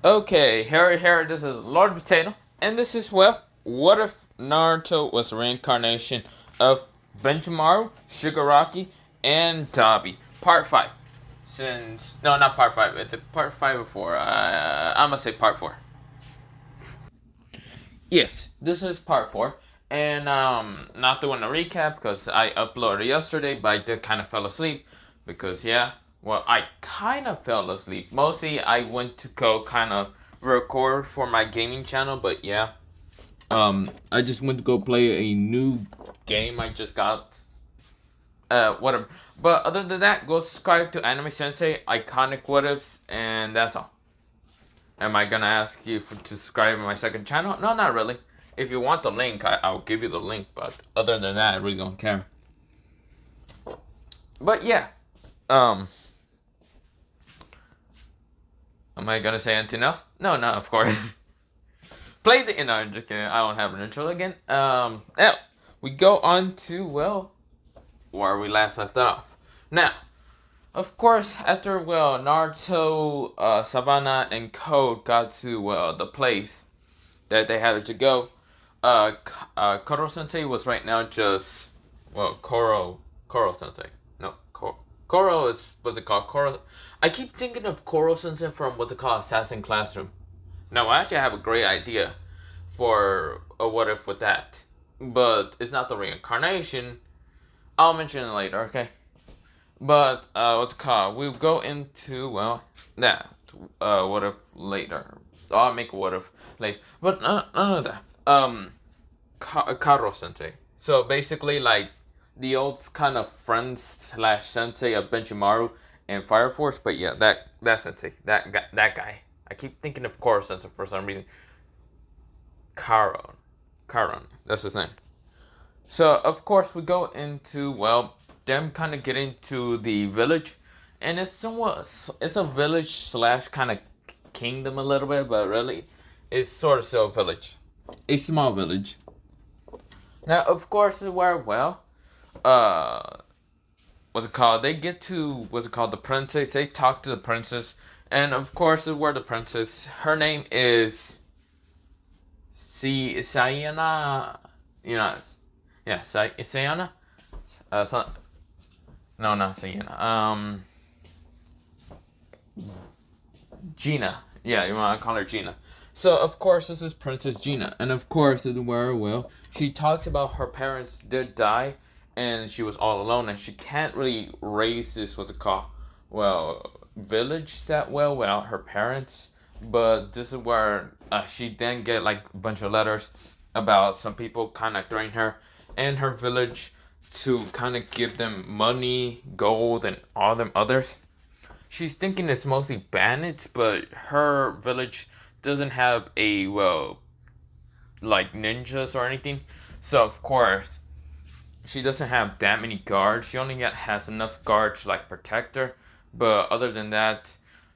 Okay, Harry, this is Lord Potato, and this is, well, what if Naruto was a reincarnation of Benimaru, Shigaraki, and Dabi? Part 5. No, not part 5, it's part 5 before, I'm gonna say part 4. Yes, this is part 4, and, not doing a recap, because I uploaded yesterday, but I did kind of fell asleep, because, yeah, well, I kind of fell asleep. Mostly, I went to go kind of record for my gaming channel, but yeah, I just went to go play a new game I just got. Whatever. But other than that, go subscribe to Anime Sensei, Iconic What Ifs, and that's all. Am I gonna ask you to subscribe to my second channel? No, not really. If you want the link, I'll give you the link, but other than that, I really don't care. But yeah, um, am I gonna say anything else? No, no, of course. Play the no, just kidding. I don't have an intro again. Yeah, we go on to, well, where we last left off. Now, of course, after, well, Naruto, Savannah, and Code got to, well, the place that they had to go, Koro Sensei was right now just, well, Koro Sensei. No, Koro is, what's it called? Koro. I keep thinking of Koro Sensei from what's it called, Assassin Classroom. Now, I actually have a great idea for a what if with that, but it's not the reincarnation. I'll mention it later, okay? But what's it called? We'll go into, well, that what if later. I'll make a what if later, but none of that. Karo Sensei. So basically, like the old kind of friend slash sensei of Benimaru and Fire Force, but yeah, that sensei, that guy. I keep thinking of Koro Sensei for some reason. Karon, that's his name. So of course we go into, well, them kind of getting to the village, and it's a village slash kind of kingdom a little bit, but really it's sort of still a village, a small village. Now of course where, well, what's it called? They get to, what's it called, the princess. They talk to the princess, and of course where the princess, her name is Sayana, you know, yeah, Sayana. So, no, not Sayana. Gina. Yeah, you want to call her Gina. So of course this is Princess Gina, and of course where, well, she talks about her parents did die, and she was all alone, and she can't really raise this, what's it called, well, village that well without her parents. But this is where she then get like a bunch of letters about some people kind of threatening her and her village to kind of give them money, gold, and all them others. She's thinking it's mostly bandits, but her village doesn't have a, well, like ninjas or anything. So of course she doesn't have that many guards. She only has enough guards to like protect her, but other than that,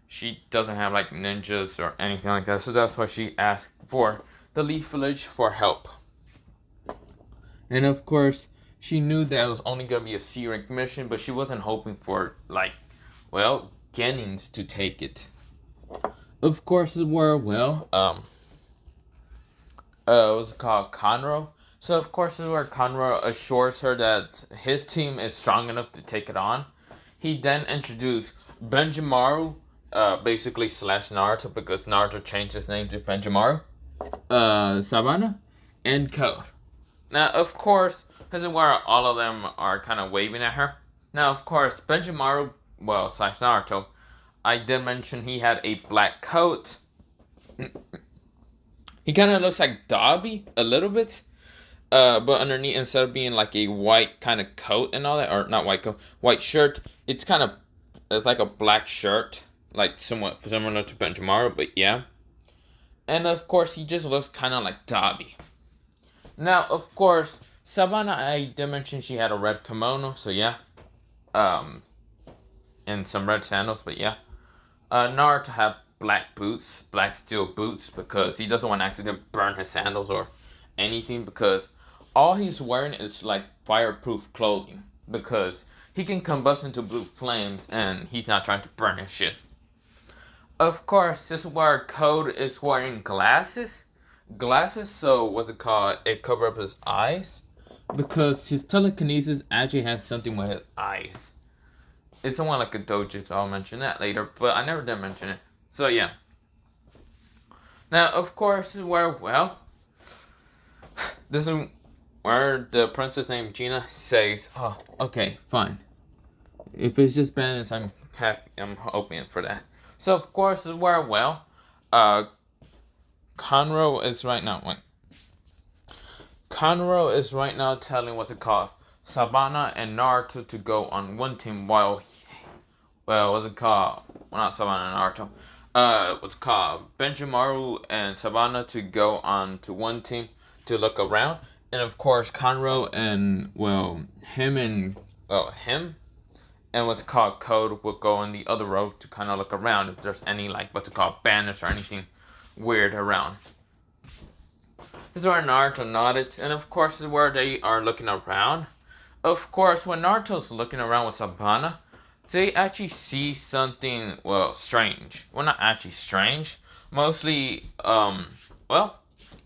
she doesn't have like ninjas or anything like that. So that's why she asked for the Leaf Village for help. And of course, she knew that it was only gonna be a C rank mission, but she wasn't hoping for, like, well, Gennings to take it. Of course, it were, well, what's it called, Conroe. So of course, this is where Conroe assures her that his team is strong enough to take it on. He then introduced Benimaru, basically slash Naruto, because Naruto changed his name to Benimaru, Savannah, and Code. Now, of course, this is where all of them are kind of waving at her. Now, of course, Benimaru, well, slash Naruto, I did mention he had a black coat. He kind of looks like Dabi a little bit. But underneath, instead of being like a white kind of coat and all that, or not white coat, white shirt, it's like a black shirt, like somewhat similar to Benimaru, but yeah. And of course, he just looks kind of like Dabi. Now, of course, Savannah, I did mention she had a red kimono, so yeah. And some red sandals, but yeah. Naruto had black boots, black steel boots, because he doesn't want to accidentally burn his sandals or anything, because all he's wearing is like fireproof clothing, because he can combust into blue flames and he's not trying to burn his shit. Of course, this is where Code is wearing glasses. Glasses, so what's it called? It covers up his eyes. Because his telekinesis actually has something with his eyes. It's somewhat like a dojo, so I'll mention that later, but I never did mention it. So yeah. Now, of course, this is where, well, this is where the princess named Gina says, oh, okay, fine. If it's just bandits, I'm happy. I'm hoping for that. So, of course, this is where, well, Conroe is right now, Conroe is right now telling what's it called, Sabana and Naruto to go on one team while, well, what's it called? Well, not Sabana and Naruto. What's it called? Benimaru and Sabana to go on to one team to look around. And of course, Conroe and, well, him and what's it called, Code will go on the other road to kind of look around if there's any, like, what's it called, banners or anything weird around. This is where Naruto nodded, and of course, this is where they are looking around. Of course, when Naruto's looking around with Sabana, they actually see something, well, strange. Well, not actually strange. Mostly, well,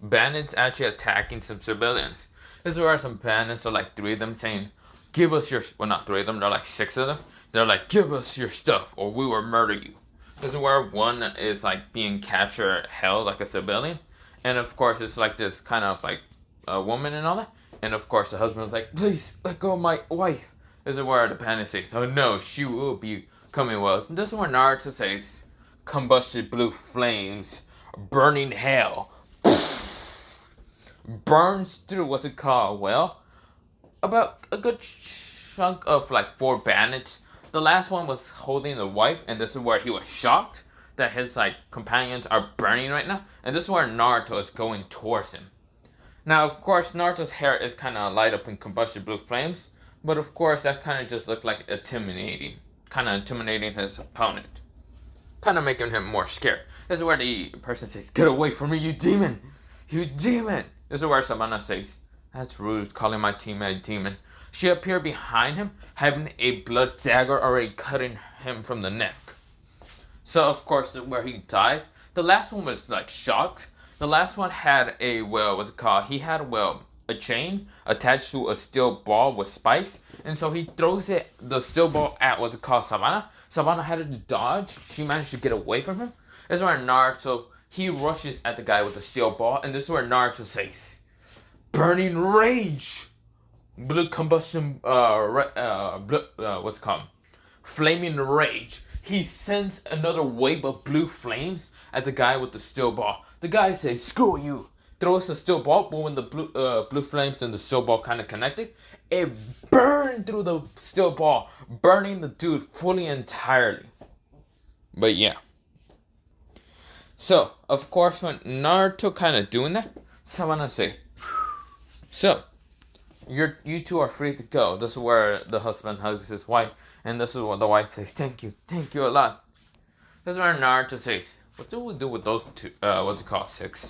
bandits actually attacking some civilians. This is where some bandits are like 3 of them saying, give us your, well, not 3 of them, they're like 6 of them. They're like, give us your stuff or we will murder you. This is where one is like being captured, held like a civilian. And of course, it's like this kind of like a woman and all that. And of course, the husband's like, please let go of my wife. This is where the bandit says, oh no, she will be coming well. And this is where Naruto says, combusted blue flames, burning hell. Burns through, what's it called? Well, about a good chunk of like 4 bandits. The last one was holding the wife, and this is where he was shocked that his like companions are burning right now, and this is where Naruto is going towards him. Now, of course, Naruto's hair is kind of light up in combustion blue flames, but of course, that kind of just looked like intimidating his opponent, kind of making him more scared. This is where the person says, "Get away from me, you demon! You demon!" This is where Sabana says, "That's rude, calling my teammate a demon." She appeared behind him, having a blood dagger already cutting him from the neck. So, of course, where he dies. The last one was, like, shocked. The last one had a, well, what's it called? He had, well, a chain attached to a steel ball with spikes. And so he throws the steel ball at, what's it called, Sabana. Sabana had to dodge. She managed to get away from him. This is where Naruto, he rushes at the guy with the steel ball. And this is where Naruto says, burning rage. Blue combustion, what's it called? Flaming rage. He sends another wave of blue flames at the guy with the steel ball. The guy says, screw you. Throws the steel ball, but when the blue flames and the steel ball kind of connected, it burned through the steel ball, burning the dude fully entirely. But yeah. So, of course, when Naruto kind of doing that, Sabana say, so, you two are free to go. This is where the husband hugs his wife. And this is what the wife says, thank you a lot. This is where Naruto says, what do we do with those 2, what's it called, 6?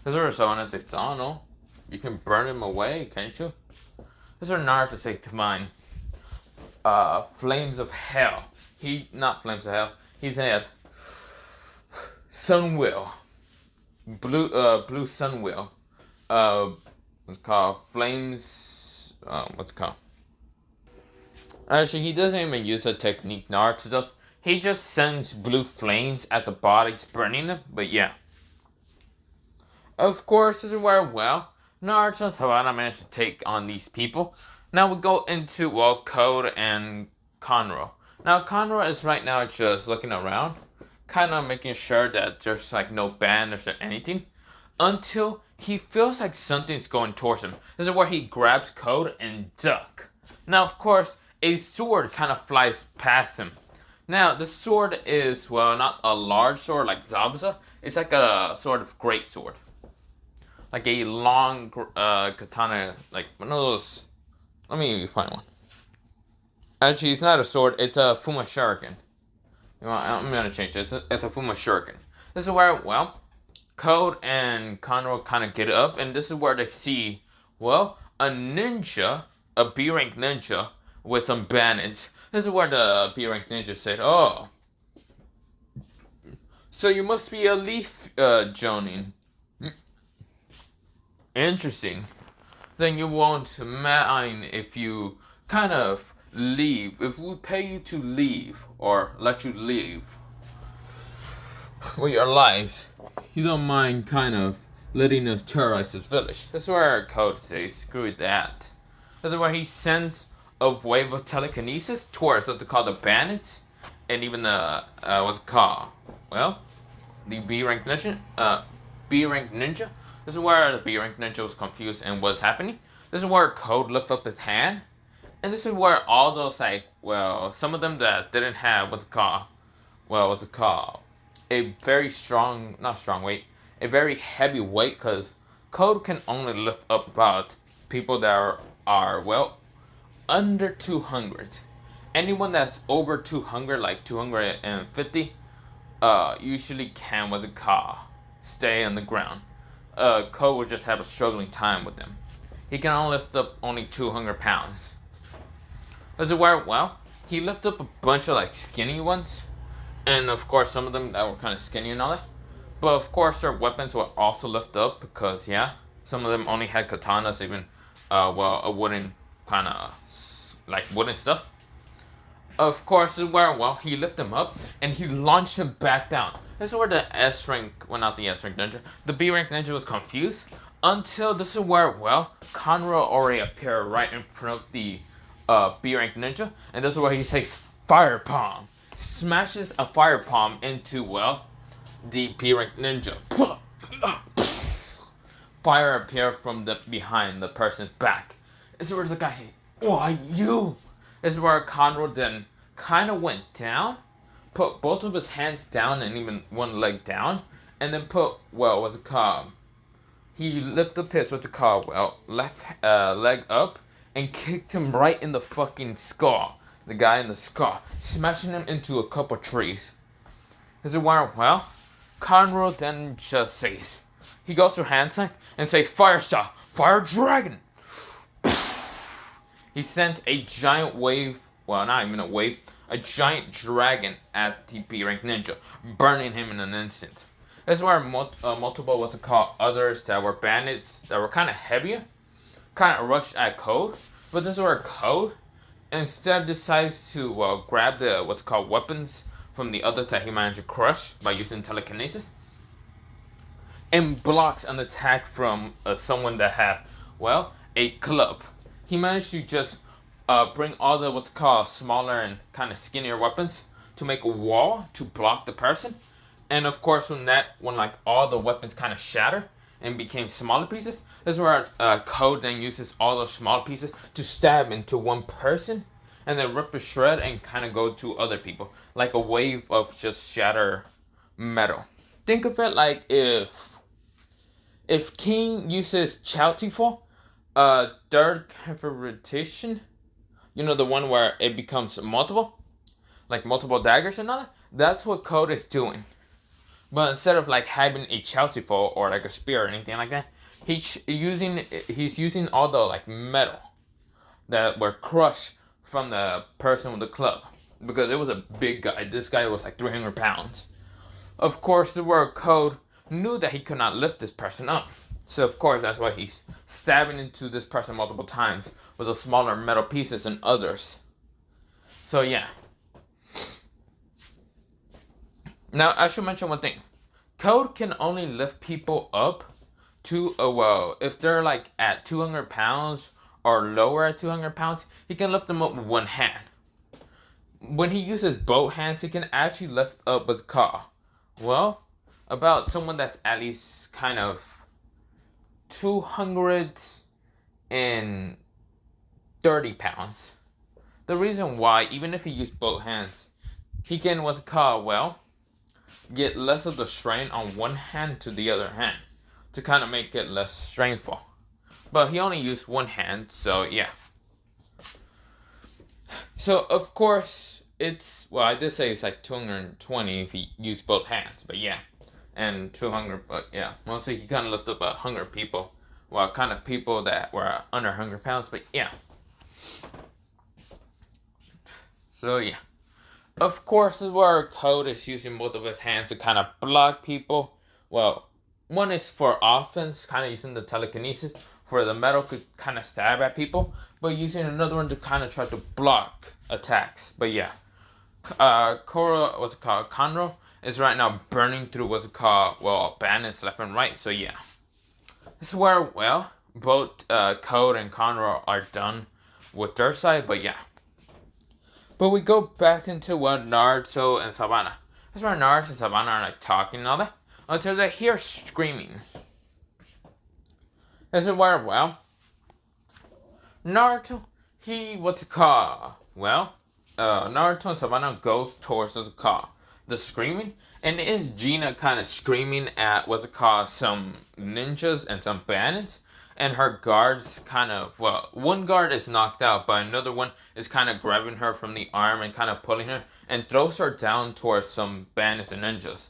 This is where Sabana says, I don't know. You can burn him away, can't you? This is where Naruto says to mine, flames of hell. Not flames of hell. He said, sun wheel. Blue sun wheel. What's it called? Flames, what's it called? Actually, he doesn't even use a technique Naruto does. He just sends blue flames at the bodies, burning them, but yeah. Of course, this is where, well, Naruto and Sabana managed to take on these people. Now we go into, well, Code and Conroe. Now, Conroe is right now just looking around, kind of making sure that there's, like, no banners or anything, until he feels like something's going towards him. This is where he grabs Code and duck. Now, of course, a sword kind of flies past him. Now, the sword is, well, not a large sword like Zabuza. It's like a sort of great sword. Like a long katana, like one of those. Let me find one. Actually, it's not a sword. It's a Fuma Shuriken. You know, I'm going to change this. It's a Fuma Shuriken. This is where, well, Code and Conroe kind of get up. And this is where they see, well, a ninja, a B-rank ninja, with some bandits. This is where the B-rank ninja said, oh, So you must be a leaf jonin. Interesting. Then you won't mind if you kind of leave. If we pay you to leave or let you leave with your lives, you don't mind kind of letting us terrorize this village. That's where our code says, screw that. This is where he sends a wave of telekinesis towards what they call the bandits and even the what's it called? Well, the B-rank ninja. This is where the B-rank ninja was confused and what's happening. This is where Code lifted up his hand, and this is where all those some of them that didn't have a very strong, not strong weight, a very heavy weight, because Code can only lift up about people that are under 200. Anyone that's over 200, like 250, usually can stay on the ground. Code would just have a struggling time with them. He can only lift up only 200 pounds. This is where, he lifted up a bunch of skinny ones, and of course some of them that were kind of skinny and all that. But of course their weapons were also lifted up because some of them only had katanas, even a wooden kind of wooden stuff. Of course, this is where he lifted them up and he launched him back down. This is where the S rank, not the S rank ninja, the B rank ninja was confused until this is where Conroe already appeared right in front of the B rank ninja, and this is where he takes fire palm, smashes a fire palm into the B rank ninja. Fire appeared from behind the person's back. This is where the guy says, "Why you?" This is where Conroe then kind of went down, put both of his hands down and even one leg down, and then put he lifted up his left leg up and kicked him right in the fucking skull. The guy in the skull, smashing him into a couple trees. This is where Conroe then just says, he goes to hand sign and says, "Fire shot, fire dragon." He sent a giant wave, not even a wave, a giant dragon at the B-rank ninja, burning him in an instant. This is where multiple others that were bandits that were kind of heavier, kind of rushed at Code, but this is where Code instead decides to grab the weapons from the other that he managed to crush by using telekinesis, and blocks an attack from someone that had a club. He managed to just bring all the smaller and kind of skinnier weapons to make a wall to block the person. And of course, when all the weapons kind of shatter and became smaller pieces, this is where Code then uses all those small pieces to stab into one person and then rip a shred and kind of go to other people, like a wave of just shatter metal. Think of it like if King uses Chaotiful, third configuration, the one where it becomes multiple daggers and all that. That's what Code is doing. But instead of having a Chaotiful or a spear or anything like that, he's using all the metal that were crushed from the person with the club, because it was a big guy. This guy was 300 pounds. Of course, the word Code knew that he could not lift this person up. So of course that's why he's stabbing into this person multiple times with the smaller metal pieces and others. So yeah. Now I should mention one thing. Code can only lift people up to if they're at 200 pounds or lower at 200 pounds, he can lift them up with one hand. When he uses both hands, he can actually lift up with about someone that's at least kind of 230 pounds. The reason why, even if he used both hands, he can get less of the strain on one hand to the other hand to kind of make it less strainful. But he only used one hand, so yeah. So of course it's I did say it's 220 if he used both hands, but yeah. And 200, but yeah, mostly he kind of lifted up 100 people. Kind of people that were under 100 pounds, but yeah. So yeah. Of course, this is where Code is using both of his hands to kind of block people. Well, one is for offense, kind of using the telekinesis for the metal could kind of stab at people, but using another one to kind of try to block attacks. But yeah, Conro is right now burning through bandits left and right. So yeah, this is where both Code and Conro are done with their side. But yeah. But we go back into what Naruto and Savannah. That's where Naruto and Savannah are like talking and all that. Until they hear screaming. This is where, Naruto, Naruto and Savannah goes towards the screaming. And it is Gina kind of screaming at, some ninjas and some bandits. And her guards one guard is knocked out, but another one is kind of grabbing her from the arm and kind of pulling her and throws her down towards some bandits and ninjas.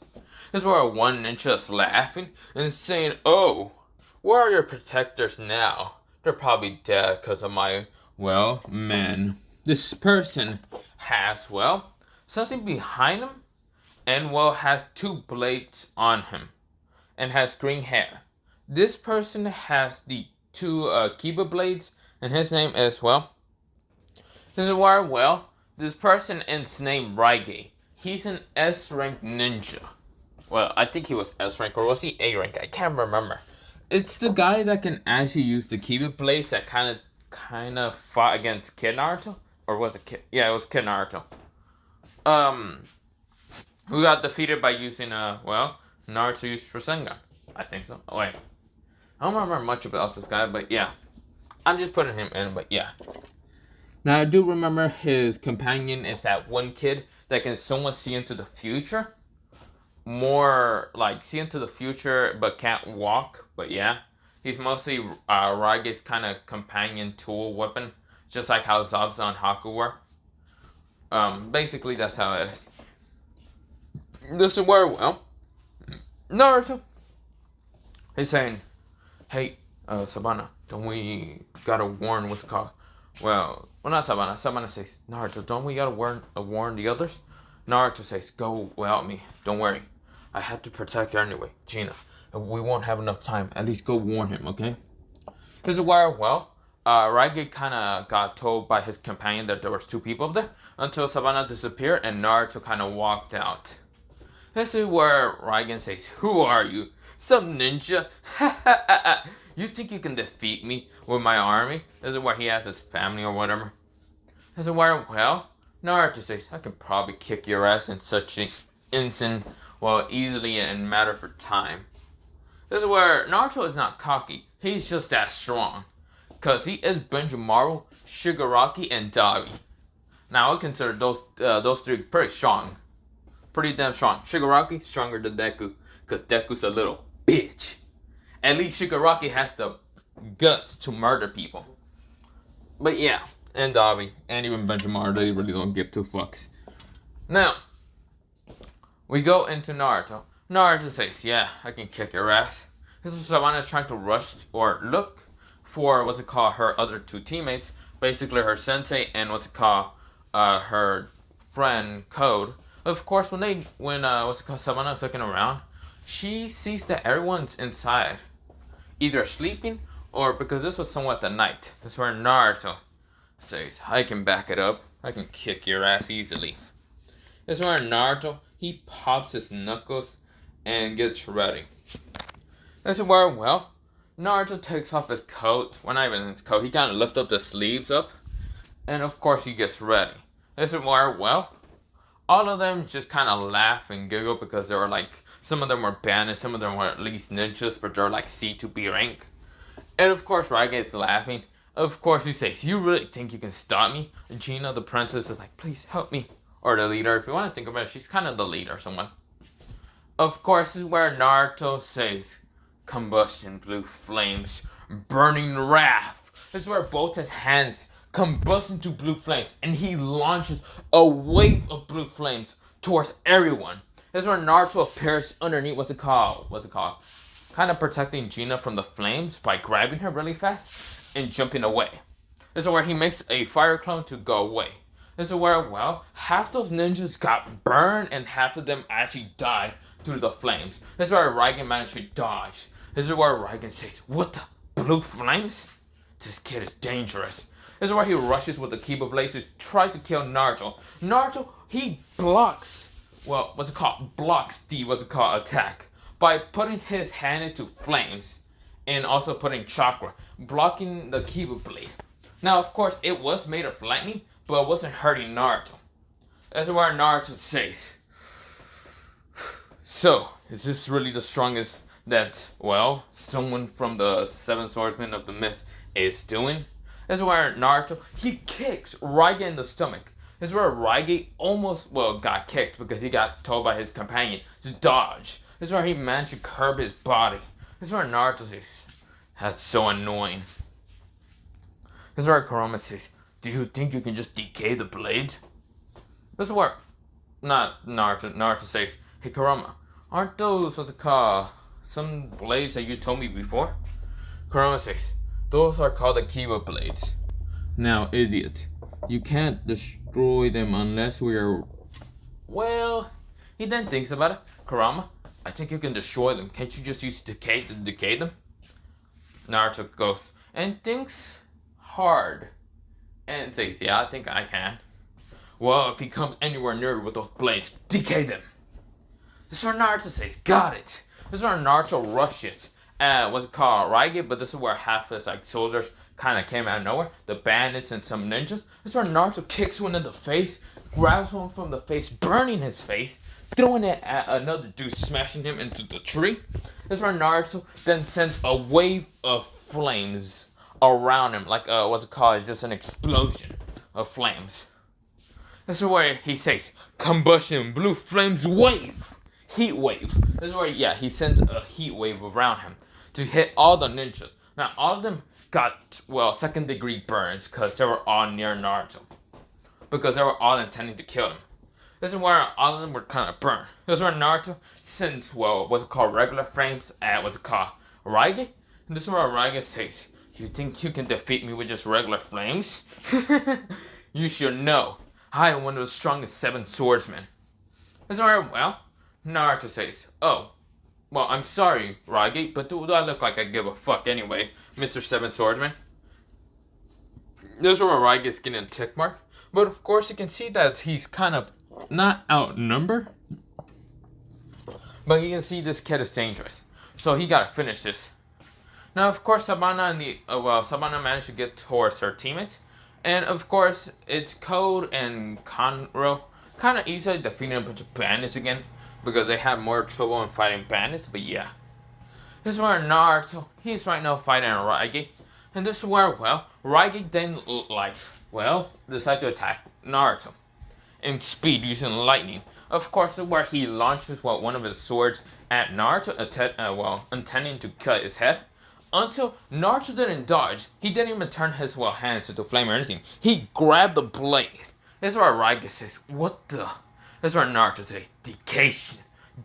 This is where one ninja is laughing and saying, "Oh, where are your protectors now? They're probably dead because of my, men." This person has, something behind him and, has two blades on him and has green hair. This person has the two Kiba blades, and his name is, this is where, this person is named Raige. He's an S rank ninja. Well, I think he was S rank, or was he A rank? I can't remember. It's the guy that can actually use the Kiba blades that kind of fought against Kid Naruto, or was it Kid? Yeah, it was Kid Naruto. Who got defeated by using Naruto used Rasengan. I think so. Oh wait. I don't remember much about this guy, but yeah. I'm just putting him in, but yeah. Now, I do remember his companion is that one kid that can somewhat see into the future. More like see into the future, but can't walk, but yeah. He's mostly Raige's kind of companion tool weapon, just like how Zabuza and Haku were. Basically, that's how it is. This is where, Naruto. He's saying, "Hey, Savannah, don't we gotta warn not Savannah. Savannah says, "Naruto, don't we gotta warn the others?" Naruto says, "Go without me. Don't worry. I have to protect her anyway, Gina. We won't have enough time. At least go warn him, okay?" This is where, Raige kind of got told by his companion that there was two people there until Savannah disappeared and Naruto kind of walked out. This is where Raige says, "Who are you? Some ninja? You think you can defeat me with my army?" This is where he has his family or whatever. This is where, Naruto says, "I can probably kick your ass in such an instant, easily in matter of time." This is where Naruto is not cocky. He's just that strong. Because he is Benimaru, Shigaraki, and Dabi. Now, I consider those three pretty strong. Pretty damn strong. Shigaraki, stronger than Deku. Because Deku's a little bitch. At least Shigaraki has the guts to murder people. But yeah, and Dabi, and even Benimaru, they really don't give two fucks. Now, we go into Naruto. Naruto says, "Yeah, I can kick your ass." This is Savannah trying to rush or look for her other two teammates, basically her sensei and her friend Code. Of course, when Savannah is looking around, she sees that everyone's inside, either sleeping or because this was somewhat the night. That's where Naruto says, "I can back it up. I can kick your ass easily." That's where Naruto, he pops his knuckles and gets ready. This is where, Naruto takes off his coat. Well, not even his coat. He kind of lifts up the sleeves up. And, of course, he gets ready. This is where, all of them just kind of laugh and giggle because they were some of them were bandits, some of them were at least ninjas, but they're C to B rank. And, of course, Raige is laughing. Of course, he says, "You really think you can stop me?" And Gina, the princess, is like, "Please help me." Or the leader. If you want to think about it, she's kind of the leader, someone. Of course, this is where Naruto says, "Combustion, blue flames, burning wrath." This is where both his hands combust into blue flames, and he launches a wave of blue flames towards everyone. This is where Naruto appears underneath, kind of protecting Gina from the flames by grabbing her really fast and jumping away. This is where he makes a fire clone to go away. This is where, well, half those ninjas got burned and half of them actually died through the flames. This is where Raigen managed to dodge. This is where Raigen says, "What the blue flames? This kid is dangerous." This is where he rushes with the Kiba Blades to try to kill Naruto. Naruto, he blocks, well, blocks the, attack by putting his hand into flames and also putting chakra, blocking the Kiba Blade. Now, of course, it was made of lightning, but it wasn't hurting Naruto. That's where Naruto says, "So, is this really the strongest that, well, someone from the Seven Swordsmen of the Mist is doing?" That's where Naruto, he kicks Raigen in the stomach. That's where Raigen almost, well, got kicked because he got told by his companion to dodge. That's where he managed to curb his body. That's where Naruto says, "That's so annoying." That's where Kurama says, "Do you think you can just decay the blade?" This is where, not Naruto, Naruto says, "Hey Kurama, aren't those some blades that you told me before?" Kurama says, "Those are called the Kiba Blades." "Now, idiot, you can't destroy them unless we are..." Well, he then thinks about it. "Kurama, I think you can destroy them. Can't you just use decay to decay them?" Naruto goes and thinks hard and says, "Yeah, I think I can." "Well, if he comes anywhere near with those blades, decay them." This is where Naruto says, "Got it." This is where Naruto rushes Raigen, but this is where half his soldiers kind of came out of nowhere. The bandits and some ninjas. This is where Naruto kicks one in the face, grabs one from the face, burning his face, throwing it at another dude, smashing him into the tree. This is where Naruto then sends a wave of flames around him, like just an explosion of flames. This is where he says, "Combustion, blue flames wave, heat wave." This is where, yeah, he sends a heat wave around him to hit all the ninjas. Now, all of them got, well, second degree burns because they were all near Naruto, because they were all intending to kill him. This is where all of them were kind of burned. This is where Naruto sends, well, regular flames at Raigen. And this is where Raigen says, "You think you can defeat me with just regular flames? You should know, I am one of the strongest 7 swordsmen." This is where, well, Naruto says, "Oh, well, I'm sorry, Raigen, but do I look like I give a fuck anyway, Mr. 7 Swordsman?" This is where Raigen is getting a tick mark. But of course, you can see that he's kind of not outnumbered. But you can see this kid is dangerous. So he gotta finish this. Now, of course, Sabana managed to get towards her teammates. And of course, it's Code and Conro kind of easily defeating a bunch of bandits again, because they have more trouble in fighting bandits, but yeah. This is where Naruto, he's right now fighting Raigen. And this is where, well, Raigen then, decides to attack Naruto in speed using lightning. Of course, this is where he launches, one of his swords at Naruto, intending to cut his head. Until Naruto didn't dodge. He didn't even turn his, hands into flame or anything. He grabbed the blade. This is where Raigen says, "What the..." This is where Naruto says,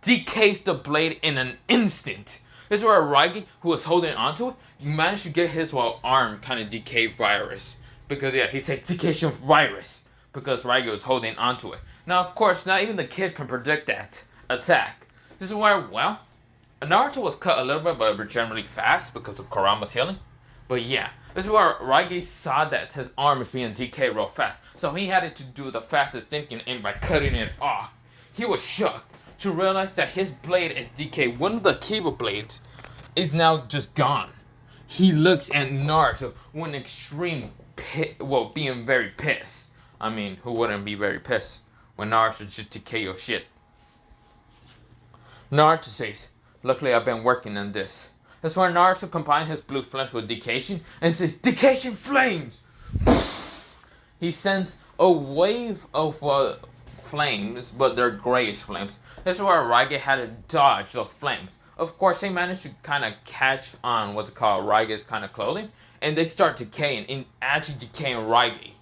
decays the blade in an instant. This is where Raigen, who was holding onto it, managed to get his arm kind of decay virus. Because, yeah, he said decation virus. Because Raigen was holding onto it. Now, of course, not even the kid can predict that attack. This is where, well, Naruto was cut a little bit, but generally fast because of Kurama's healing. But yeah, this is where Raigen saw that his arm is being decayed real fast. So he had to do the fastest thinking and by cutting it off. He was shocked to realize that his blade is decayed. One of the Kiba blades is now just gone. He looks at Naruto with an extreme being very pissed. I mean, who wouldn't be very pissed when Naruto just decay your shit? Naruto says, "Luckily I've been working on this." That's where Naruto combined his blue flames with decation and says, "Decation flames!" He sends a wave of flames, but they're grayish flames. That's where Raigen had to dodge those flames. Of course, they managed to kind of catch on Raigen's kind of clothing, and they start decaying, and actually decaying Raigen.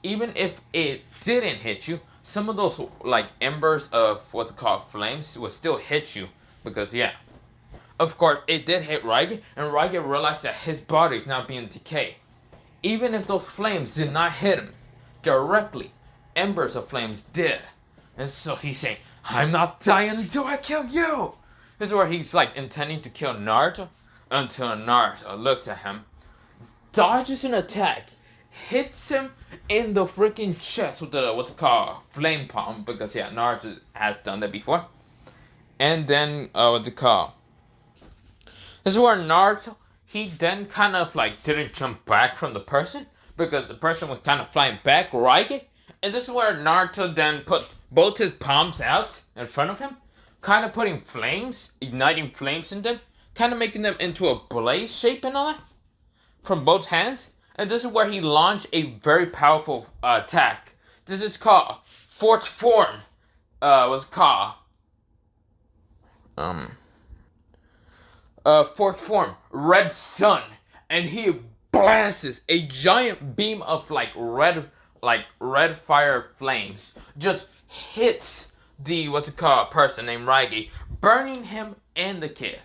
Even if it didn't hit you, some of those embers of flames will still hit you, because yeah. Of course, it did hit Raigen, and Raigen realized that his body is now being decayed. Even if those flames did not hit him directly, embers of flames did. And so he's saying, I'm not dying until I kill you. This is where he's like intending to kill Naruto until Naruto looks at him, dodges an attack, hits him in the freaking chest with the what's it called, flame palm, because yeah, Naruto has done that before. And then what's it called? This is where Naruto, he then kind of like didn't jump back from the person because the person was kind of flying back, right? And this is where Naruto then put both his palms out in front of him, kind of putting flames, igniting flames in them, kind of making them into a blaze shape and all that from both hands. And this is where he launched a very powerful attack. This is called Force Form. What's it called? Force Form, Red Sun, and he blasts a giant beam of like red fire flames. Just hits the person named Raigi, burning him and the kid.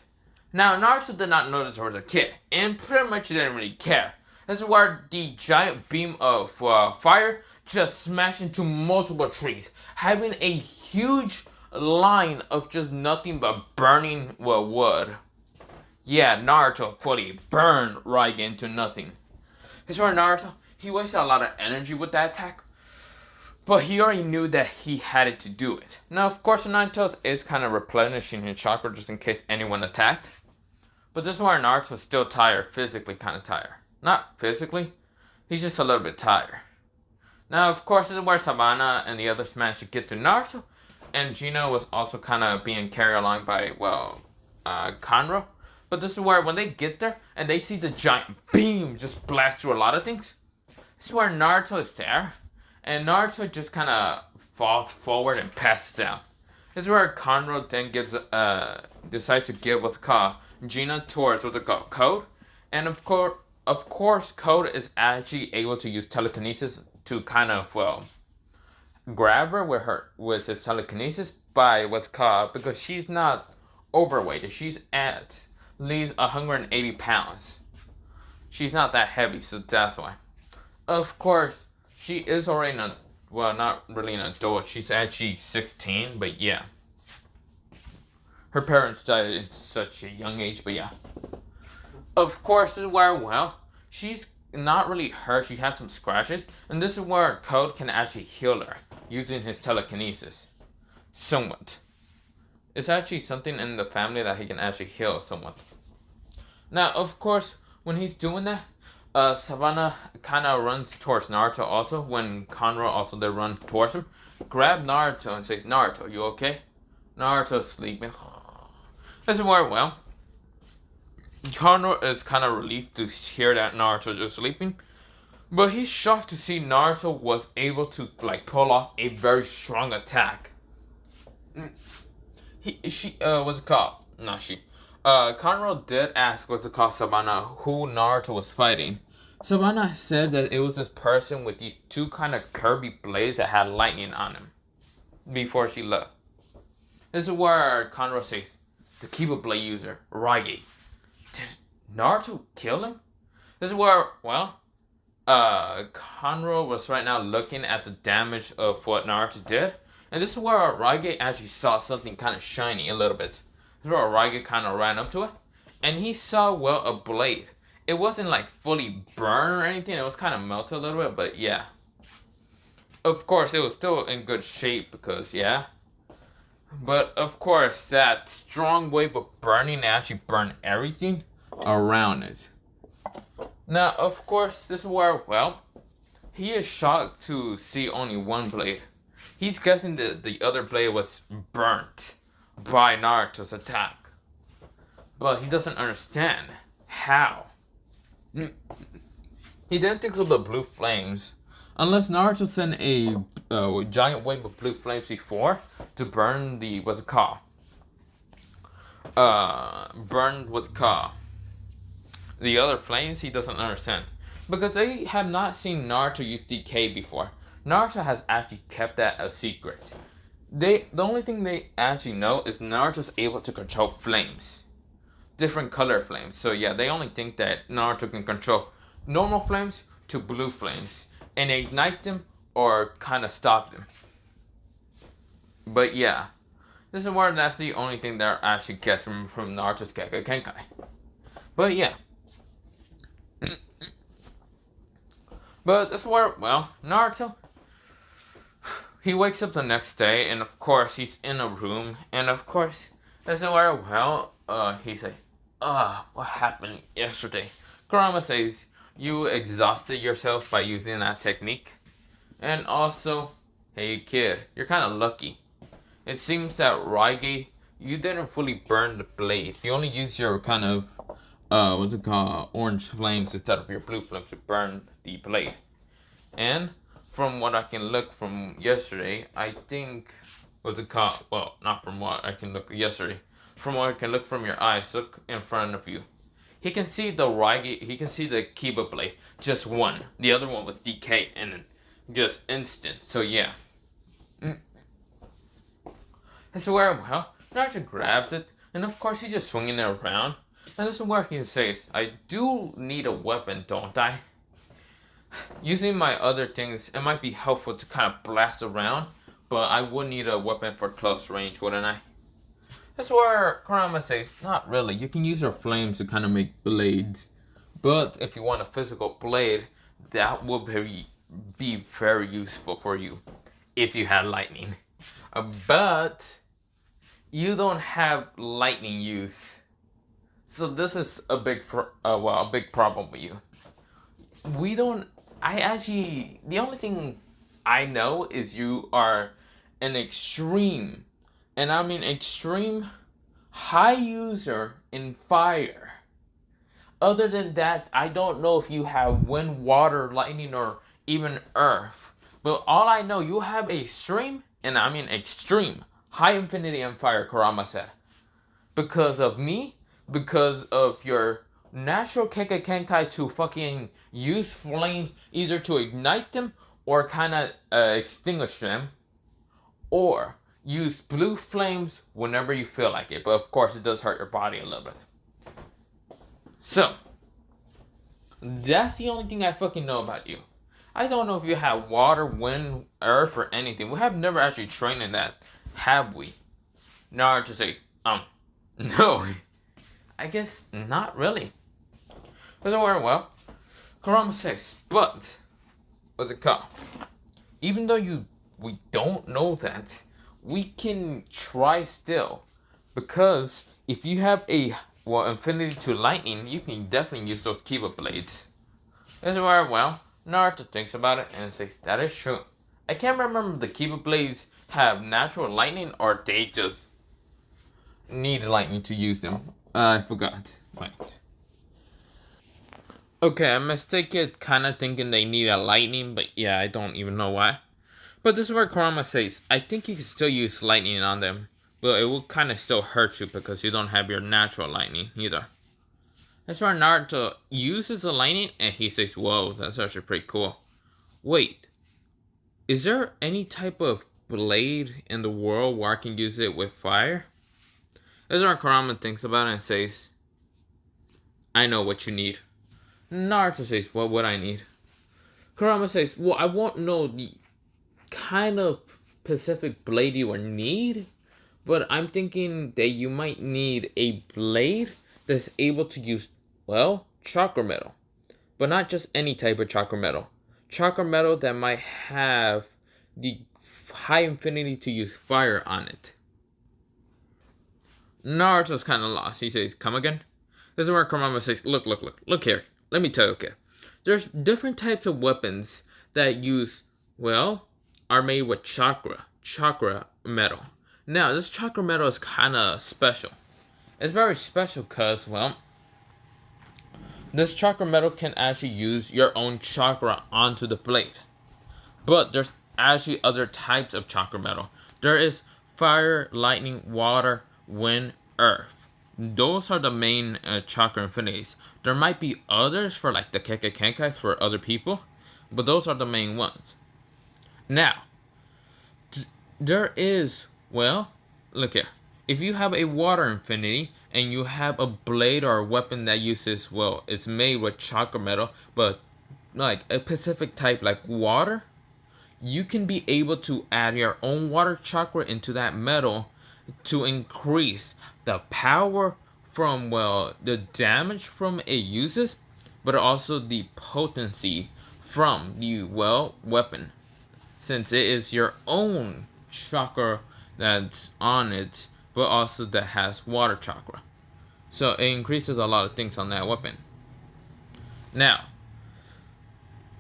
Now Naruto did not notice there was a kid, and pretty much didn't really care. This is where the giant beam of fire just smashed into multiple trees, having a huge line of just nothing but burning wood. Yeah, Naruto fully burned Raigi into nothing. This is where Naruto, he wasted a lot of energy with that attack, but he already knew that he had it to do it. Now, of course, Naruto is kind of replenishing his chakra just in case anyone attacked. But this is where Naruto is still tired, physically kind of tired. Not physically, he's just a little bit tired. Now, of course, this is where Savannah and the others managed to get to Naruto. And Gino was also kind of being carried along by, Conro. But this is where when they get there and they see the giant beam just blast through a lot of things, this is where Naruto is there. And Naruto just kind of falls forward and passes out. This is where Conro then decides to give what's called Gino towards what's called Code. And of course, Code is actually able to use telekinesis to kind of, grab her with his telekinesis by what's called, because she's not overweight. She's at least 180 pounds. She's not that heavy, so that's why. Of course, she is already not really an adult. She's actually 16, but yeah. Her parents died at such a young age, but yeah. Of course, this is where, she's not really hurt. She has some scratches, and this is where Code can actually heal her using his telekinesis. Somewhat. It's actually something in the family that he can actually heal someone. Now, of course, when he's doing that, Savannah kind of runs towards Naruto also, when Conro also they run towards him. Grab Naruto and says, Naruto, you okay? Naruto's sleeping. This is where, Conro is kind of relieved to hear that Naruto is sleeping. But he's shocked to see Naruto was able to, pull off a very strong attack. Conro did ask Savannah who Naruto was fighting. Savannah said that it was this person with these two kind of curvy blades that had lightning on them before she left. This is where Conro says, the Kiba Blade user, Raigi. Did Naruto kill him? This is where, Conro was right now looking at the damage of what Naruto did. And this is where Raigi actually saw something kind of shiny a little bit. This is where Raigi kind of ran up to it. And he saw, a blade. It wasn't fully burned or anything. It was kind of melted a little bit, but yeah. Of course, it was still in good shape because, yeah. But, of course, that strong wave of burning actually burned everything around it. Now, of course, this is where, he is shocked to see only one blade. He's guessing that the other blade was burnt by Naruto's attack. But he doesn't understand how. He then thinks of the blue flames. Unless Naruto sent a giant wave of blue flames before to burn the, the other flames, he doesn't understand. Because they have not seen Naruto use DK before. Naruto has actually kept that a secret. The only thing they actually know is Naruto's able to control flames. Different color flames. So yeah, they only think that Naruto can control normal flames to blue flames and ignite them or kind of stopped him. But yeah, this is where that's the only thing that I actually gets from Naruto's Kenkai. But yeah. But this is where, well, Naruto, he wakes up the next day, and of course, he's in a room, and of course, this is where, well, he's like, what happened yesterday? Kurama says, you exhausted yourself by using that technique. And also, hey kid, you're kind of lucky. It seems that Raige, you didn't fully burn the blade. You only used your kind of, what's it called, orange flames instead of your blue flames to burn the blade. And from what I can look from yesterday, I think, what's it called, well, not from what I can look yesterday, from what I can look from your eyes, look in front of you. He can see the Raige, he can see the Kiba blade, just one. The other one was decayed and just instant, so yeah. This is where, well, Naruto grabs it, and of course he's just swinging it around. And this is where he says, I do need a weapon, don't I? Using my other things, it might be helpful to kind of blast around, but I would need a weapon for close range, wouldn't I? That's where Kurama says, not really. You can use your flames to kind of make blades. But if you want a physical blade, that will be very useful for you if you had lightning. But you don't have lightning use. So this is a big problem with you. The only thing I know is you are an extreme, and I mean extreme, high user in fire. Other than that, I don't know if you have wind, water, lightning, or even earth. But all I know, you have extreme, and I mean extreme, high infinity in fire, Kurama said. Because of me, because of your natural Kenkai to fucking use flames either to ignite them or kind of extinguish them, or use blue flames whenever you feel like it. But of course, it does hurt your body a little bit. So, that's the only thing I fucking know about you. I don't know if you have water, wind, earth, or anything. We have never actually trained in that, have we? Naruto says, no. I guess not really. Well, Kurama says, but, what's it called? Even though we don't know that, we can try still. Because if you have infinity to lightning, you can definitely use those Kiba blades. That's where, well, Naruto thinks about it and says, that is true. I can't remember if the Kiba blades have natural lightning or they just need lightning to use them. I forgot. Wait. Okay, I mistaken kind of thinking they need a lightning, but yeah, I don't even know why. But this is where Kurama says, I think you can still use lightning on them, but it will kind of still hurt you because you don't have your natural lightning either. That's where Naruto uses the lightning and he says, whoa, that's actually pretty cool. Wait, is there any type of blade in the world where I can use it with fire? That's where Kurama thinks about it and says, I know what you need. Naruto says, what would I need? Kurama says, well, I won't know the kind of specific blade you would need, but I'm thinking that you might need a blade that's able to use, well, chakra metal. But not just any type of chakra metal. Chakra metal that might have the high infinity to use fire on it. Naruto's kind of lost. He says, come again? This is where Kurama says, look here. Let me tell you, okay. There's different types of weapons that use, well, are made with chakra metal. Now, this chakra metal is kind of special. It's very special because, well, this chakra metal can actually use your own chakra onto the blade. But there's actually other types of chakra metal. There is fire, lightning, water, wind, earth. Those are the main chakra infinities. There might be others for like the Kenkais for other people, but those are the main ones. Now, there is, well, look here. If you have a water infinity and you have a blade or a weapon that uses, well, it's made with chakra metal, but like a specific type like water, you can be able to add your own water chakra into that metal to increase the power from, well, the damage from it uses, but also the potency from the, well, weapon, since it is your own chakra that's on it, but also that has water chakra. So it increases a lot of things on that weapon. Now,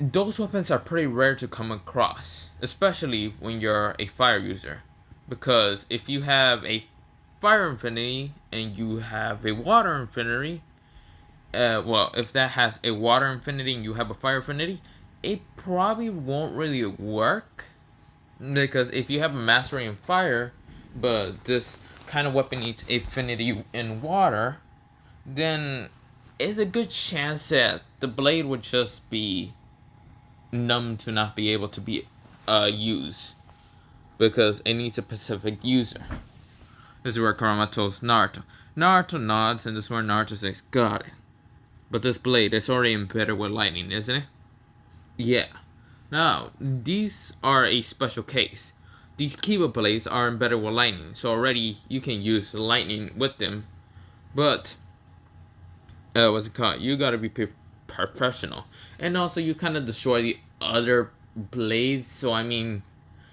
those weapons are pretty rare to come across, especially when you're a fire user. Because if you have a fire infinity and you have a water infinity, if that has a water infinity and you have a fire infinity, it probably won't really work. Because if you have a mastery in fire, but this kind of weapon needs affinity in water, then it's a good chance that the blade would just be numb to not be able to be used. Because it needs a specific user. This is where Kurama tells Naruto. Naruto nods, and this is where Naruto says, got it. But this blade is already embedded with lightning, isn't it? Yeah. Now, these are a special case. These Kiba blades are embedded with lightning, so already you can use lightning with them. But, what's it called? You gotta be professional. And also, you kind of destroy the other blades, so I mean,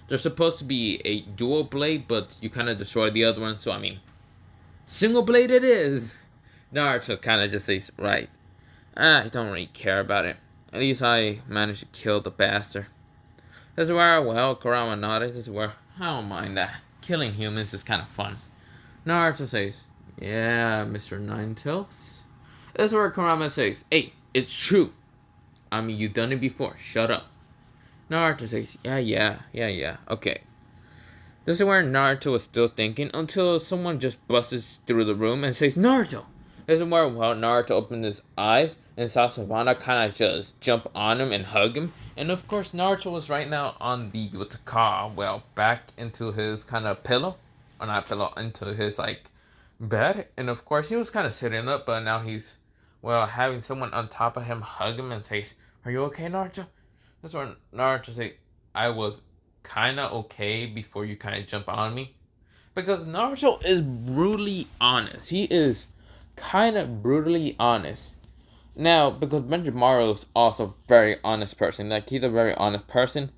there's supposed to be a dual blade, but you kind of destroy the other one, so I mean, single blade it is. Naruto kind of just says, right. I don't really care about it. At least I managed to kill the bastard. This is where, well, Kurama nodded. This is where, I don't mind that. Killing humans is kind of fun. Naruto says, yeah, Mr. Ninetales. This is where Kurama says, hey, it's true. I mean, you've done it before. Shut up. Naruto says, yeah, okay. This is where Naruto was still thinking until someone just busts through the room and says, Naruto! This is where, well, Naruto opened his eyes and saw Savannah kind of just jump on him and hug him. And of course, Naruto was right now on the, what's it called, well, back into his kind of pillow. Or not pillow, into his, like, bed. And of course, he was kind of sitting up, but now he's, well, having someone on top of him hug him and says, are you okay, Naruto? That's where Naruto says, I was kind of okay before you kind of jump on me. Because Naruto is brutally honest. He is kind of brutally honest. Now, because Benimaru is also a very honest person. Like, he's a very honest person.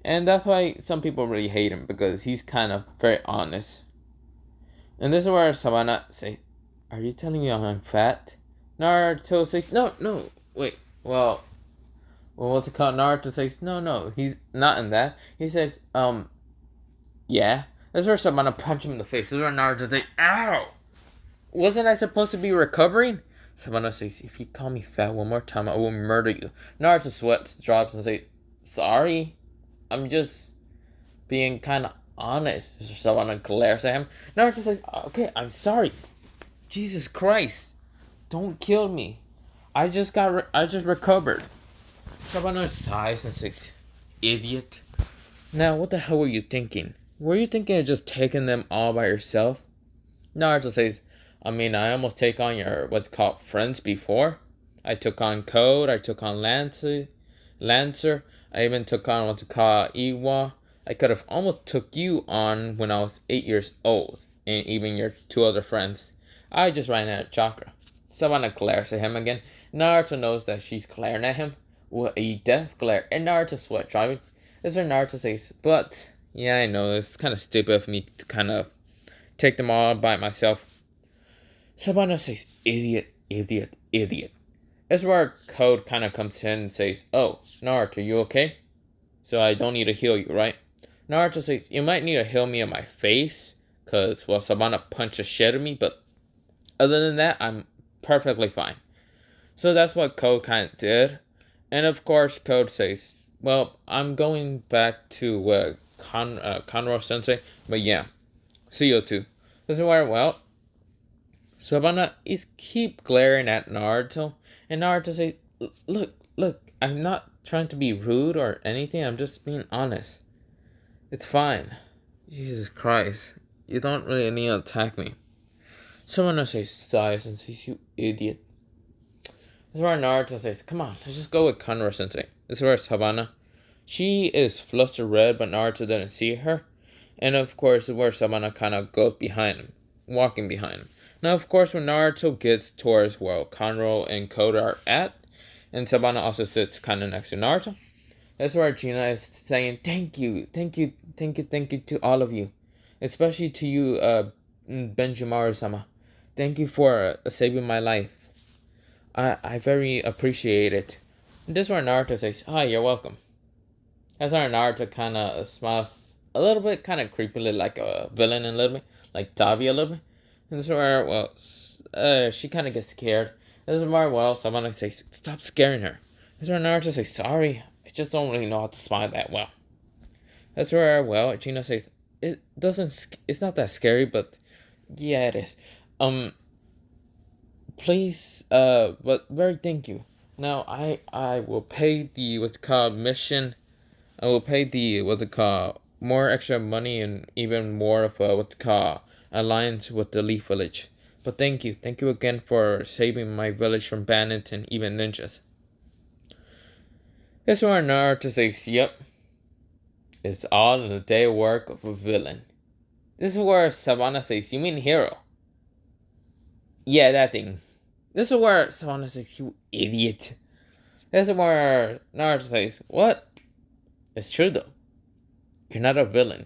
And that's why some people really hate him. Because he's kind of very honest. And this is where Savannah says, are you telling me I'm fat? Naruto says, no, wait, well, what's it called? Naruto says, no, he's not in that. He says, yeah. This is where Savannah punched him in the face. This is where Naruto says, ow! Wasn't I supposed to be recovering? Savannah says, if you call me fat one more time, I will murder you. Naruto sweats, drops, and says, sorry. I'm just being kind of honest. Savannah glares at him. Naruto says, okay, I'm sorry. Jesus Christ. Don't kill me. I just recovered. Savannah sighs and says, idiot. Now, what the hell were you thinking? Were you thinking of just taking them all by yourself? Naruto says, I mean, I almost take on your, what's called, friends before. I took on Code, I took on Lancer, I even took on what's called Iwa. I could have almost took you on when I was 8 years old, and even your two other friends. I just ran out of chakra. Savannah glares at him again. Naruto knows that she's glaring at him with a death glare, and Naruto sweat driving. This is where Naruto says, but, yeah, I know, it's kind of stupid of me to kind of take them all by myself. Savannah says, idiot. That's where Code kind of comes in and says, oh, Naruto, you okay? So I don't need to heal you, right? Naruto says, you might need to heal me in my face, because, well, Savannah punched the shit out of me, but other than that, I'm perfectly fine. So that's what Code kind of did. And of course, Code says, well, I'm going back to Conroe-sensei, but yeah, see you too. This is where, well, Savannah is keep glaring at Naruto, and Naruto says, look, I'm not trying to be rude or anything, I'm just being honest. It's fine. Jesus Christ, you don't really need to attack me. Savannah sighs and says, you idiot. This is where Naruto says, come on, let's just go with Conroe-sensei. This is where Savannah She is flustered red, but Naruto didn't see her. And of course, where Sabana kind of goes behind him, walking behind him. Now, of course, when Naruto gets towards where Conro and Koda are at, and Sabana also sits kind of next to Naruto, that's where Gina is saying, thank you, thank you, thank you, thank you to all of you. Especially to you, Benimaru-sama. Thank you for saving my life. I very appreciate it. And this is where Naruto says, hi, you're welcome. That's where Naruto kind of smiles a little bit, kind of creepily, like a villain a little bit, like Dabi a little bit. And this is where, well, she kind of gets scared. This is where, well, someone says, stop scaring her. This is where Naruto says, sorry, I just don't really know how to smile that well. That's where, well, Gina says, it's not that scary, but yeah, it is. Please, but very thank you. Now, I will pay the, what's it called, mission. I will pay the, what's it called, more extra money and even more of a, what's it called, alliance with the Leaf Village. But thank you. Thank you again for saving my village from bandits and even ninjas. This is where Naruto says, yep. It's all in the day work of a villain. This is where Savannah says, you mean hero? Yeah, that thing. This is where Savannah says, you idiot. This is where Naruto says, what? It's true though. You're not a villain.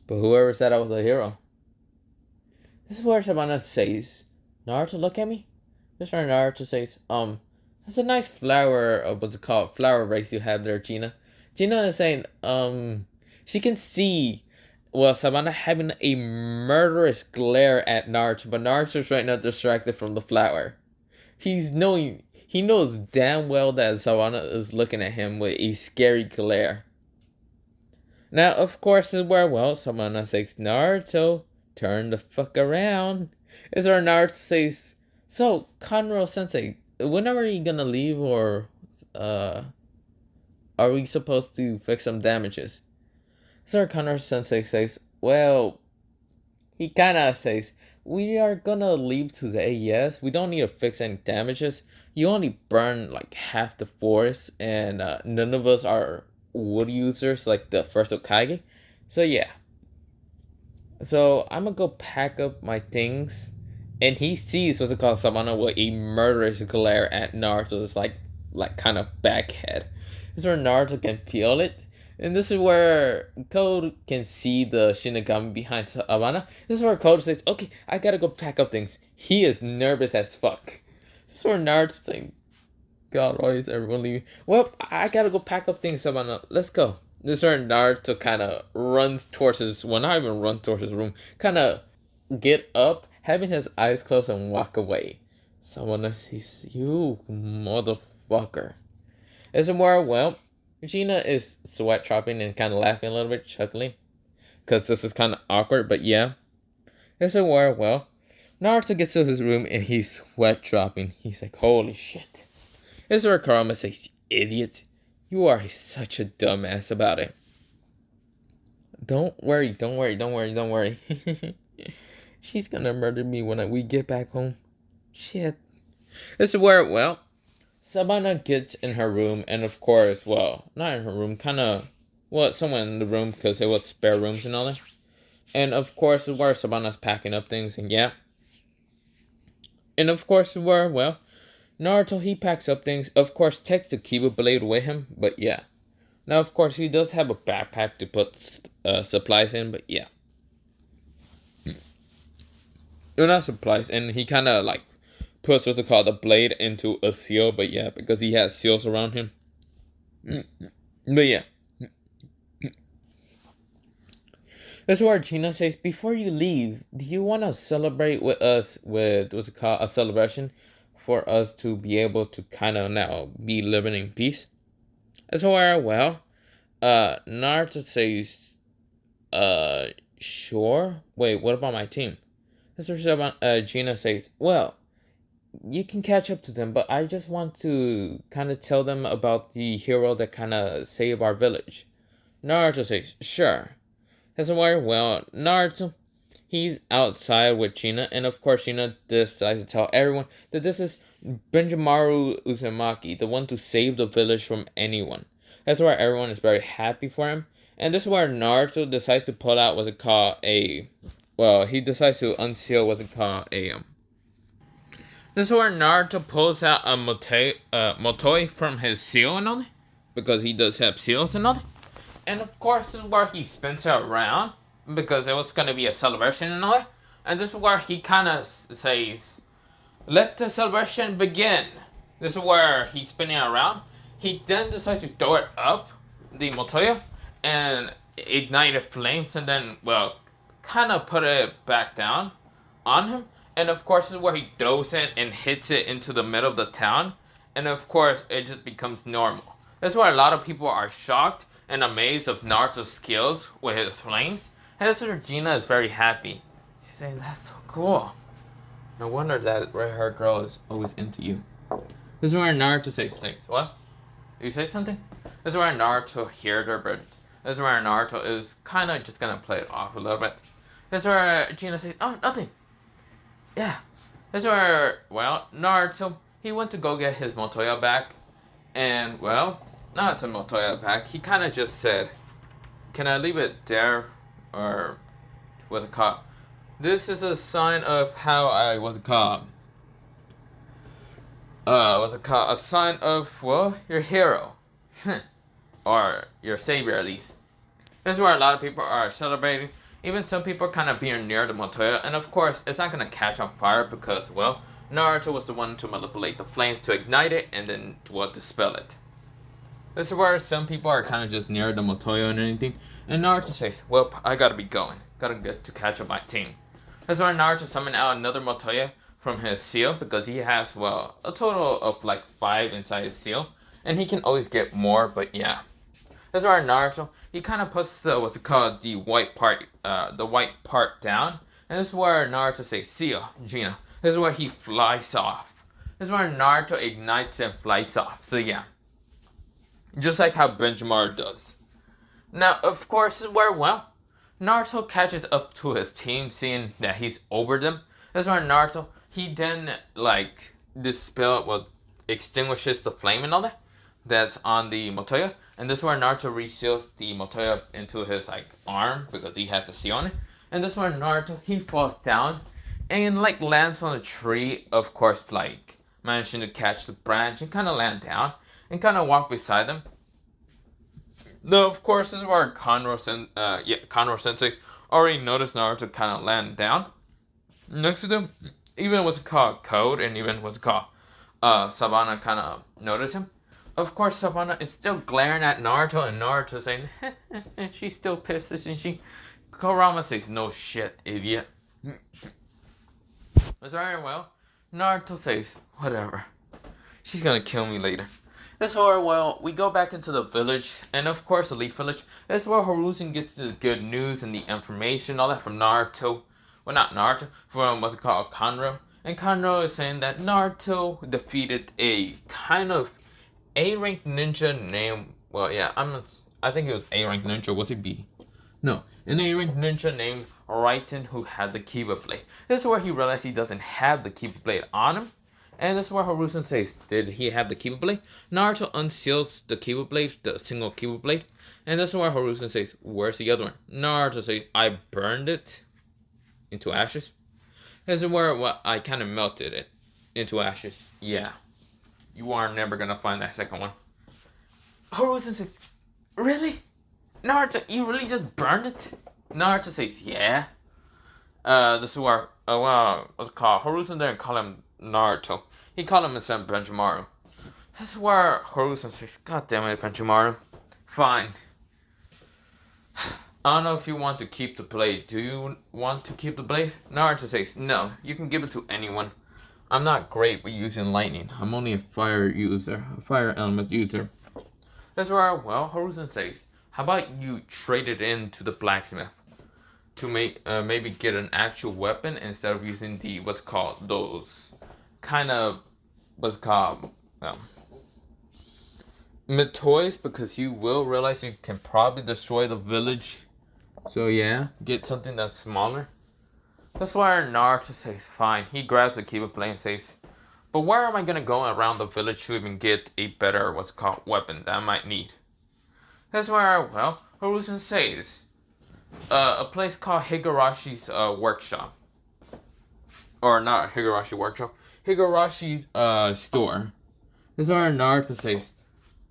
But whoever said I was a hero? This is where Savannah says, Naruto, look at me. This is where Naruto says, that's a nice flower, what's it called, flower vase you have there, Gina. Gina is saying, she can see, well, Savannah having a murderous glare at Naruto, but Naruto's right now distracted from the flower. He knows damn well that Savannah is looking at him with a scary glare. Now, of course, is where, well, Savannah says, Naruto, turn the fuck around. Is where Naruto says, so, Conro-sensei, when are you gonna leave, or, are we supposed to fix some damages? Sir Conro-sensei says, well, he kinda says, we are gonna leave today, yes. We don't need to fix any damages. You only burn like half the forest, and none of us are wood users like the first Hokage. So yeah. So I'm gonna go pack up my things. And he sees what's it called, Savannah with a murderous glare at Naruto's like kind of backhead. This is where Naruto can feel it. And this is where Code can see the Shinigami behind Savannah. This is where Code says, okay, I gotta go pack up things. He is nervous as fuck. This is where Naruto's saying, God, why is everyone leaving? Well, I gotta go pack up things, Savannah. Let's go. This is where Naruto kind of runs towards his, well, not even run towards his room, kind of get up, having his eyes closed and walk away. Savannah sees, you motherfucker. This is where, well, Gina is sweat dropping and kind of laughing a little bit, chuckling, because this is kind of awkward, but yeah. This is where, well, Naruto gets to his room and he's sweat dropping. He's like, holy shit. This is where Kurama says, idiot, you are such a dumbass about it. Don't worry. She's gonna murder me when we get back home. Shit. This is where, well, Savannah gets in her room, and of course, well, not in her room, kind of, well, somewhere in the room, because there was spare rooms and all that. And of course, where Savannah's packing up things, and yeah. And of course, where, well, Naruto, he packs up things, of course, takes the Kiba blade with him, but yeah. Now, of course, he does have a backpack to put supplies in, but yeah. Well, not supplies, and he kind of, like, puts what's it called, the blade into a seal, but yeah, because he has seals around him. But yeah. That's where Gina says, before you leave, do you want to celebrate with us with, what's it called, a celebration for us to be able to kind of now be living in peace? That's where, well, Naruto says, sure. Wait, what about my team? That's where Gina says, well, you can catch up to them, but I just want to kind of tell them about the hero that kind of saved our village. Naruto says, sure. That's why, well, Naruto, he's outside with Gina, and of course Gina decides to tell everyone that this is Benimaru Uzumaki, the one to save the village from anyone. That's where everyone is very happy for him. And this is where Naruto decides to pull out what's it called a, well, he decides to unseal what's it called a, this is where Naruto pulls out a Motoi from his seal and all that, because he does have seals and all that. And of course, this is where he spins it around, because it was going to be a celebration and all that. And this is where he kind of says, let the celebration begin. This is where he's spinning around. He then decides to throw it up, the Motoya, and ignited flames, and then, well, kind of put it back down on him. And of course, this is where he throws it and hits it into the middle of the town. And of course, it just becomes normal. That's why a lot of people are shocked and amazed of Naruto's skills with his flames. And that's where Gina is very happy. She's saying, that's so cool. No wonder that red-haired girl is always into you. This is where Naruto says things. What? Did you say something? This is where Naruto hears her, but this is where Naruto is kind of just going to play it off a little bit. This is where Gina says, oh, nothing. Yeah. This is where, well, Naruto, he went to go get his Motoya back. And, well, not the Motoya back. He kind of just said, can I leave it there? Or what's it called? This is a sign of how I, what's it called? What's it called? A sign of, well, your hero. Or your savior, at least. This is where a lot of people are celebrating. Even some people are kind of being near the Motoya. And of course, it's not going to catch on fire because, well, Naruto was the one to manipulate the flames to ignite it and then to dispel it. This is where some people are kind of just near the Motoya and anything. And Naruto says, well, I gotta be going. Gotta get to catch up my team. This is where Naruto summoned out another Motoya from his seal because he has, well, a total of like 5 inside his seal. And he can always get more, but yeah. This is where Naruto, he kind of puts what's it called, the white part down. And this is where Naruto says, see ya, Gina. This is where he flies off. This is where Naruto ignites and flies off. So yeah. Just like how Benimaru does. Now, of course, this is where, well, Naruto catches up to his team, seeing that he's over them. This is where Naruto, he then, like, extinguishes the flame and all that that's on the Motoya. And this is where Naruto reseals the Motoya into his, like, arm because he has a seal on it. And this is where Naruto, he falls down and, like, lands on a tree, of course, like, managing to catch the branch and kind of land down and kind of walk beside them. Now, of course, this is where Conroe Sensei already noticed Naruto kind of land down next to them. Even what's it called, Code, and even what's it called, Savannah kind of noticed him. Of course, Savannah is still glaring at Naruto, and Naruto saying, she's still pissed, isn't she? Kurama says, no shit, idiot. That's right, well, Naruto says, whatever. She's gonna kill me later. This is where, well, we go back into the village, and of course the Leaf Village. This is where Hiruzen gets the good news and the information, all that from Naruto. Well, not Naruto, from what's it called, Conroe. And Conroe is saying that Naruto defeated a kind of A-ranked ninja named, well, yeah, I think it was A-ranked ninja, was it B? No, an A-ranked ninja named Raiten who had the Kiba Blade. This is where he realized he doesn't have the Kiba Blade on him. And this is where Hiruzen says, did he have the Kiba Blade? Naruto unseals the Kiba Blade, the single Kiba Blade. And this is where Hiruzen says, where's the other one? Naruto says, I burned it into ashes. This is where, well, I kind of melted it into ashes. Yeah. You are never going to find that second one. Hiruzen says, really? Naruto, you really just burned it? Naruto says, yeah. This is where, well, what's it called? Hiruzen didn't call him Naruto. He called him his son Benimaru. This is where Hiruzen says, God damn it, Benimaru. Fine. I don't know if you want to keep the blade. Do you want to keep the blade? Naruto says, no, you can give it to anyone. I'm not great with using lightning. I'm only a fire user, a fire element user. That's where, well, Hiruzen says, how about you trade it in to the blacksmith to make maybe get an actual weapon instead of using the what's called those kind of what's called toys, because you will realize you can probably destroy the village. So yeah, get something that's smaller. That's why Naruto says fine. He grabs the Kiba Blade and says, but where am I gonna go around the village to even get a better what's called weapon that I might need? That's where, well, Hiruzen says, a place called Higarashi's workshop. Or not Higurashi workshop. Higarashi's store. This is where Naruto says,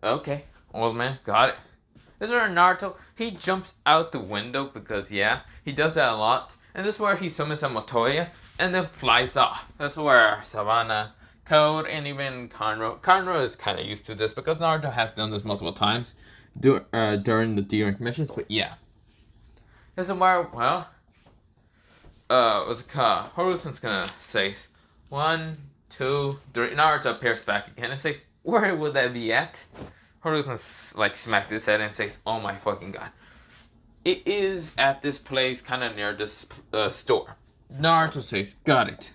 okay, old man, got it. This is where Naruto, he jumps out the window because, yeah, he does that a lot. And this is where he summons a Motoya and then flies off. That's where Savannah, Code, and even Conro. Conro is kind of used to this because Naruto has done this multiple times during the D-rank missions. But yeah. This is where, well, what's it called? Hiruzen's gonna say 1, 2, 3. Naruto appears back again and says, where would that be at? Hiruzen like smacked his head and says, oh my fucking god. It is at this place kind of near this store. Naruto says, got it.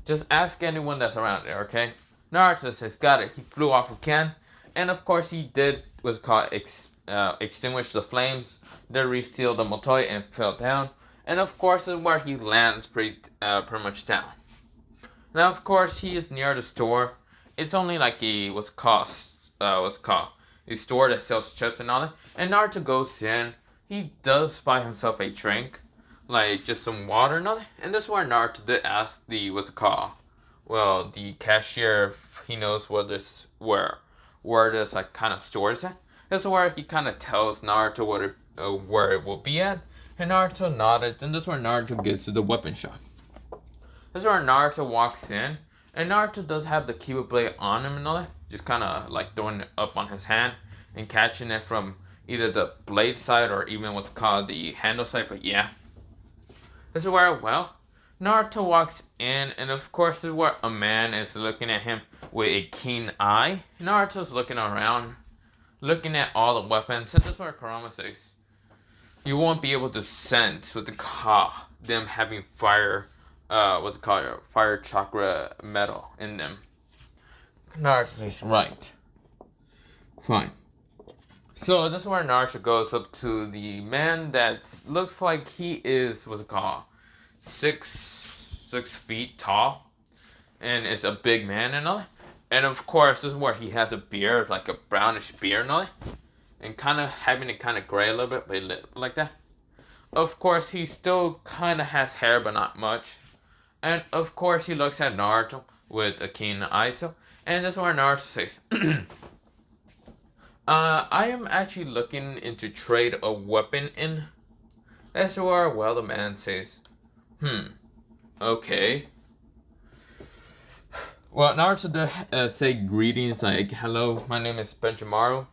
Just ask anyone that's around there, okay? Naruto says, got it. He flew off again. And of course he did what's called extinguish the flames. Then re-steal the Motoya and fell down. And of course this is where he lands pretty much down. Now of course he is near the store. It's only like a what's called a store that sells chips and all that. And Naruto goes in. He does buy himself a drink, like just some water and all that. And this is where Naruto did ask the the cashier if he knows where this like kind of store is at. This is where he kind of tells Naruto where it will be at. And Naruto nodded. And this is where Naruto gets to the weapon shop. This is where Naruto walks in. And Naruto does have the Kiba blade on him and all that. Just kind of like throwing it up on his hand and catching it from either the blade side or even what's called the handle side. But yeah. This is where, well, Naruto walks in. And of course, this is where a man is looking at him with a keen eye. Naruto's looking around, looking at all the weapons. And this is where Kurama says, you won't be able to sense with them having fire, fire chakra metal in them. Naruto says, right. Fine. So this is where Naruto goes up to the man that looks like he is, 6 feet tall. And is a big man and all that. And of course, this is where he has a beard, like a brownish beard and all that. And kind of having it kind of gray a little bit, but like that. Of course, he still kind of has hair, but not much. And of course, he looks at Naruto with a keen eye. And that's where Naruto says, I am actually looking into trade a weapon in. That's where, well, the man says, okay. Well, Naruto did say greetings, like, hello, my name is Benimaru.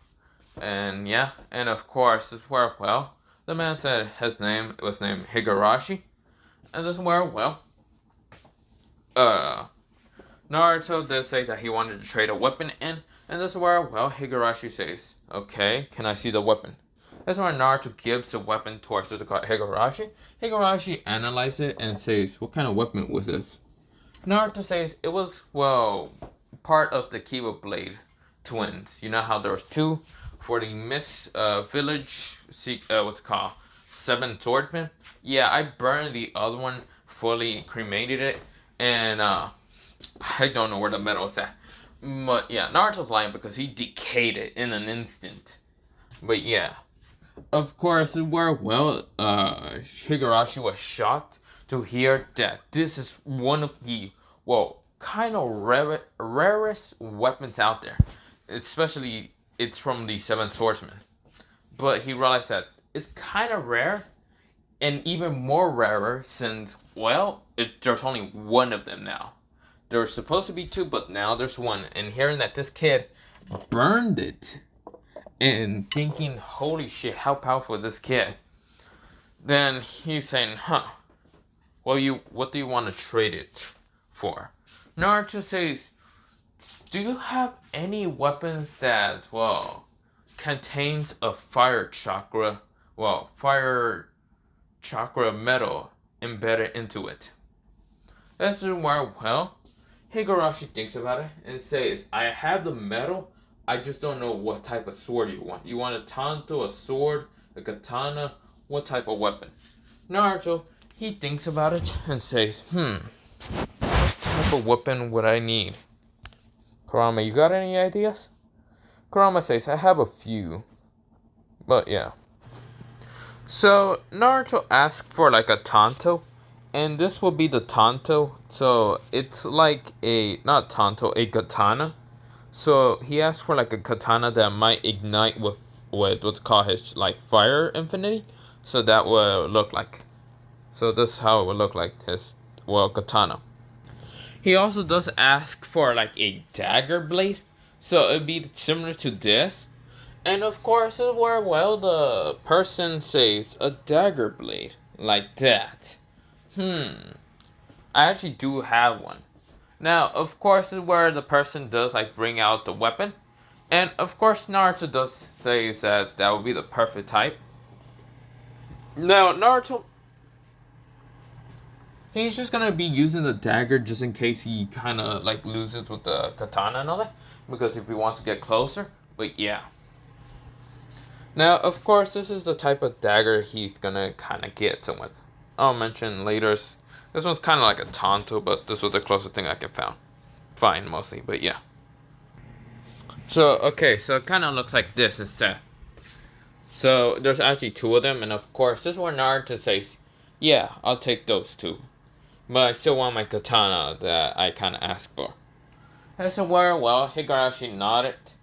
And yeah, and of course, this is where, well, the man said his name was named Higurashi. And this is where, well, Naruto did say that he wanted to trade a weapon in. And this is where, well, Higurashi says, okay, can I see the weapon? That's where Naruto gives the weapon towards Higurashi. Higurashi analyzes it and says, what kind of weapon was this? Naruto says it was, well, part of the Kiba Blade twins. You know how there was 2 for the Miss Village, 7 swordsmen? Yeah, I burned the other one, fully cremated it, and I don't know where the metal is at. But yeah, Naruto's lying because he decayed it in an instant. But yeah, of course, well, Higurashi was shocked to hear that this is one of the, well, kind of rarest weapons out there. Especially, it's from the 7 swordsmen. But he realized that it's kind of rare, and even more rarer since, well, there's only one of them now. There was supposed to be 2, but now there's 1. And hearing that this kid burned it, and thinking, holy shit, how powerful is this kid? Then he's saying, well, what do you want to trade it for? Naruto says, do you have any weapons that, well, contains a fire chakra metal embedded into it? That's where, well, Higurashi thinks about it and says, I have the metal, I just don't know what type of sword you want. You want a tanto, a sword, a katana, what type of weapon? Naruto, he thinks about it and says, what type of weapon would I need? Kurama, you got any ideas? Kurama says, I have a few. But yeah. So Naruto asked for like a tanto, and this will be the tanto. So it's like a not tanto, a katana. So he asked for like a katana that might ignite with what's called his like fire infinity. So that will look like. So this is how it would look like his katana. He also does ask for like a dagger blade. So it'd be similar to this. And of course, where the person says a dagger blade like that. I actually do have one. Now, of course, is where the person does like bring out the weapon, and of course, Naruto does say that that would be the perfect type. Now, Naruto, he's just gonna be using the dagger just in case he kind of like loses with the katana and all that, because if he wants to get closer. But yeah. Now, of course, this is the type of dagger he's gonna kind of get with. I'll mention later. This one's kind of like a tanto, but this was the closest thing I can find mostly. But yeah. So okay, so it kind of looks like this instead. So there's actually two of them, and of course, this is where Naruto says, "Yeah, I'll take those two, but I still want my katana that I kind of asked for." This is where Higurashi nodded,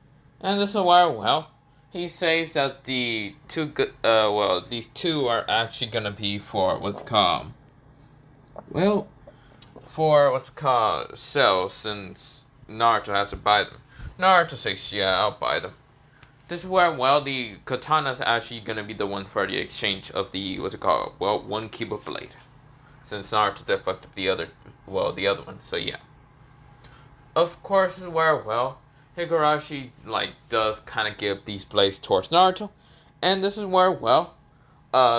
and this is where he says that the two these two are actually gonna be for what's called sales, since Naruto has to buy them. Naruto says, "Yeah, I'll buy them." This is where the katana is actually gonna be the one for the exchange of the one Kiba blade, since Naruto deflected the other one. So yeah. Of course, this is where Higurashi does kind of give these blades towards Naruto, and this is where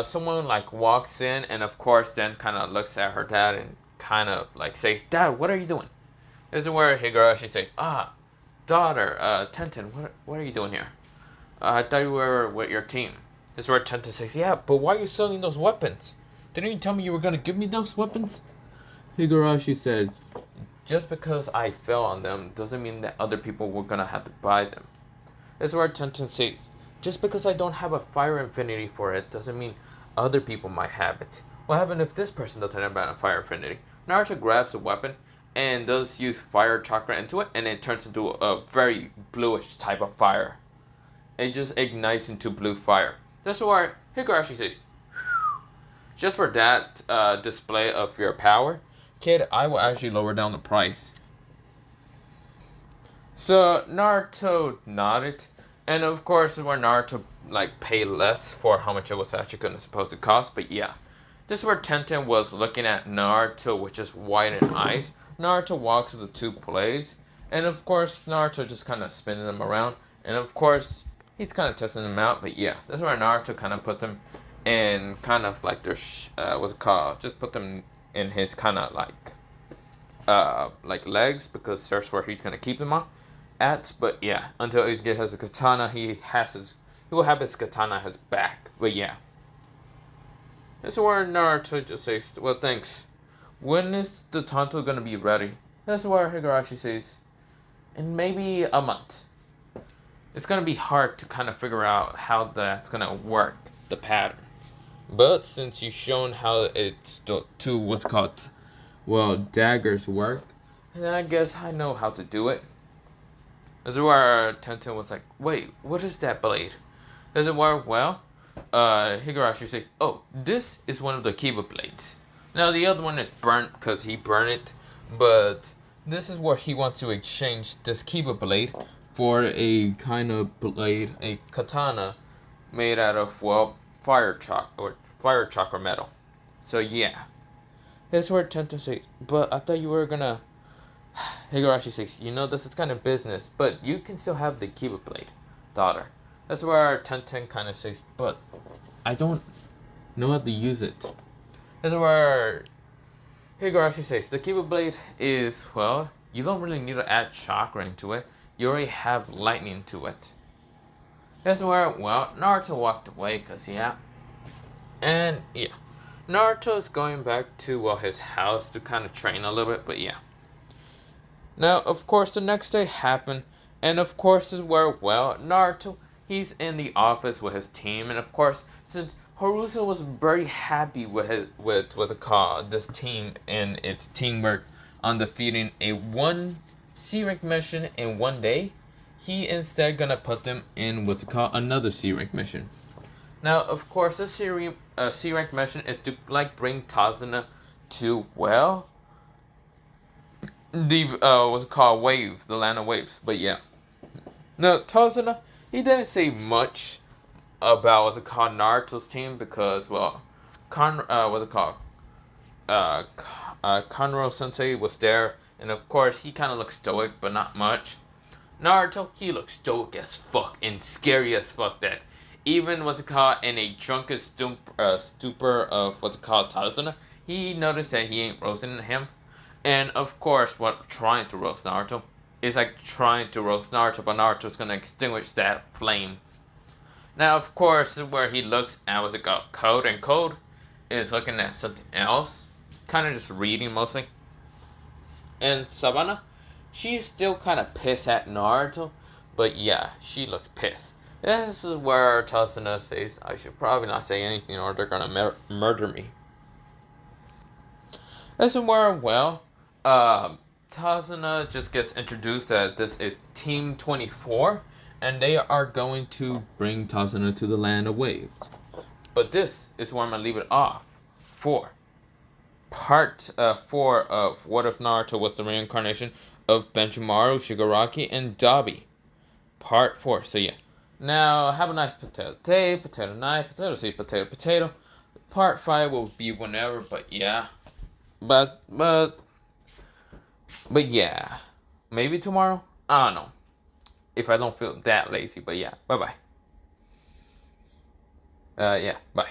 someone walks in, and of course then kind of looks at her dad and kind of says, "Dad, what are you doing?" This is where Higurashi says, daughter, Tenten, what are you doing here? I thought you were with your team. This is where Tenten says, "Yeah, but why are you selling those weapons? Didn't you tell me you were gonna give me those weapons?" Higurashi said, "Just because I fell on them doesn't mean that other people were gonna have to buy them." This is where Tenten says, "Just because I don't have a fire infinity for it doesn't mean other people might have it. What happened if this person doesn't have a fire infinity?" Naruto grabs the weapon and does use fire chakra into it, and it turns into a very bluish type of fire. It just ignites into blue fire. That's why Higurashi says, "Just for that display of your power, kid, I will actually lower down the price." So Naruto nodded, and of course where Naruto paid less for how much it was actually supposed to cost. But yeah, this is where Tenten was looking at Naruto with just widened eyes. Naruto walks with the two blades, and of course Naruto just kind of spinning them around, and of course he's kind of testing them out. But yeah, this is where Naruto kind of put them in kind of their what's it called? Just put them in his kind of legs, because that's where he's gonna keep them on at. But yeah, until he gets his katana, he will have his katana at his back. But yeah, this is where Naruto just says, "Well, thanks. When is the tanto gonna be ready?" That's where Higurashi says, "In maybe a month." It's gonna be hard to kind of figure out how that's gonna work, the pattern. But since you've shown how it's the two daggers work, then I guess I know how to do it. This is where Tenten was like, "Wait, what is that blade?" This is where Higurashi says, "Oh, this is one of the Kiba blades. Now the other one is burnt because he burned it, but this is where he wants to exchange this Kiba blade for a kind of blade, a katana made out of fire chakra metal." So yeah, here's where Tenten says, "But I thought you were gonna." Higurashi says, "This is kind of business, but you can still have the Kiba blade, daughter." That's where Tenten kind of says, "But I don't know how to use it." That's where Higurashi says, "The Kiba blade is, you don't really need to add chakra into it. You already have lightning to it." That's where, Naruto walked away, because, yeah. And, yeah. Naruto's going back to, his house to kind of train a little bit, but yeah. Now, of course, the next day happened, and of course is where, Naruto he's in the office with his team, and of course, since Haruso was very happy with this team and its teamwork on defeating a one C-rank mission in one day, he instead gonna put them in another C-rank mission. Now, of course, this C-rank mission is to bring Tazuna to the wave, the land of waves. But yeah, now Tazuna, he didn't say much about Naruto's team because Conro Sensei was there, and of course he kind of looks stoic, but not much. Naruto, he looks stoic as fuck and scary as fuck. That even in a drunken stupor of Tazuna, he noticed that he ain't roasting him, and of course, trying to roast Naruto is like trying to roast Naruto, but Naruto's gonna extinguish that flame. Now, of course, where he looks at Code, and Code is looking at something else, kind of just reading mostly. And Savannah, she's still kind of pissed at Naruto, but yeah, she looks pissed. This is where Tazuna says, I should probably not say anything or they're gonna murder me. This is where, Tazuna just gets introduced that this is Team 24, and they are going to bring Tazuna to the land of waves. But this is where I'm going to leave it off for part 4 of What If Naruto Was the Reincarnation of Benimaru, Shigaraki, and Dabi. Part 4. So yeah. Now, have a nice potato day, potato night, potato seed, potato, potato. Part 5 will be whenever, but yeah. But yeah. Maybe tomorrow? I don't know. If I don't feel that lazy, but yeah. Bye-bye. Yeah, bye.